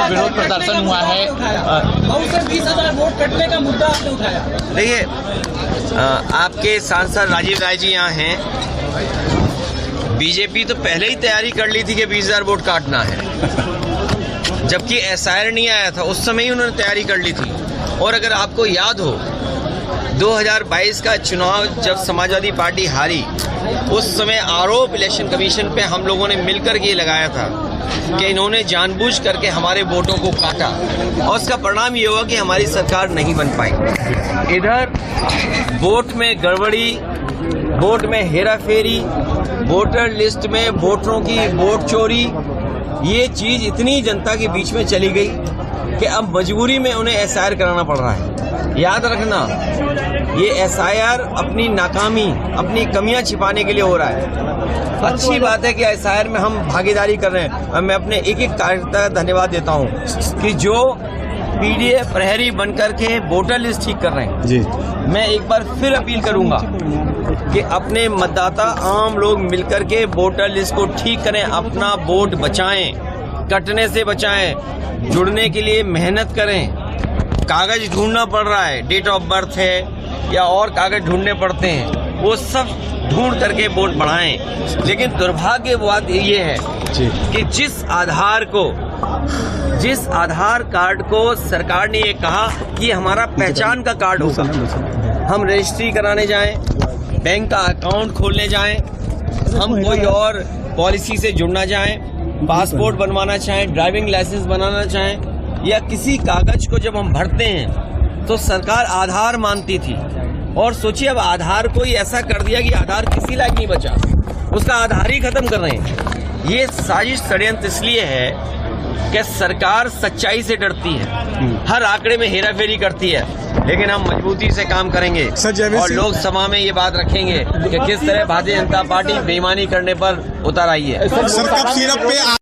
विरोध प्रदर्शन हुआ है। 20,000 वोट कटने का मुद्दा आपने उठाया। देखिए, आपके सांसद राजीव राय जी यहाँ हैं। बीजेपी तो पहले ही तैयारी कर ली थी कि 20,000 वोट काटना है, जबकि एसआईआर नहीं आया था, उस समय ही उन्होंने तैयारी कर ली थी। और अगर आपको याद हो 2022 का चुनाव जब समाजवादी पार्टी हारी, उस समय आरोप इलेक्शन कमीशन पे हम लोगों ने मिलकर के ये लगाया था कि इन्होंने जानबूझ करके हमारे वोटों को काटा, और उसका परिणाम ये हुआ कि हमारी सरकार नहीं बन पाई। इधर वोट में गड़बड़ी, वोट में हेराफेरी, वोटर लिस्ट में वोटरों की वोट चोरी, ये चीज इतनी जनता के बीच में चली गई कि अब मजबूरी में उन्हें एसआईआर कराना पड़ रहा है। याद रखना, ये एसआईआर अपनी नाकामी, अपनी कमियां छिपाने के लिए हो रहा है। अच्छी बात है कि एसआईआर में हम भागीदारी कर रहे हैं, और मैं अपने एक एक कार्यकर्ता का धन्यवाद देता हूं कि जो पीडीएफ प्रहरी बनकर के वोटर लिस्ट ठीक कर रहे हैं जी। मैं एक बार फिर अपील करूंगा कि अपने मतदाता आम लोग मिलकर के वोटर लिस्ट को ठीक करें, अपना वोट बचाएं, कटने से बचाएं, जुड़ने के लिए मेहनत करें। कागज ढूंढना पड़ रहा है, डेट ऑफ बर्थ है या और कागज ढूंढने पड़ते हैं, वो सब ढूंढ करके वोट बढ़ाएं। लेकिन दुर्भाग्य बात ये है कि जिस आधार कार्ड को सरकार ने ये कहा कि हमारा पहचान का कार्ड होगा, हम रजिस्ट्री कराने जाएं, बैंक का अकाउंट खोलने जाएं, हम कोई और पॉलिसी से जुड़ना चाहें, पासपोर्ट बनवाना चाहें, ड्राइविंग लाइसेंस बनाना चाहें, या किसी कागज को जब हम भरते हैं तो सरकार आधार मानती थी। और सोचिए, अब आधार को ही ऐसा कर दिया कि आधार किसी लायक नहीं बचा, उसका आधार ही खत्म कर रहे हैं। ये साजिश षड्यंत्र इसलिए है कि सरकार सच्चाई से डरती है, हर आंकड़े में हेराफेरी करती है। लेकिन हम मजबूती से काम करेंगे और लोकसभा में ये बात रखेंगे कि किस तरह भारतीय जनता पार्टी बेईमानी करने पर उतर आई है।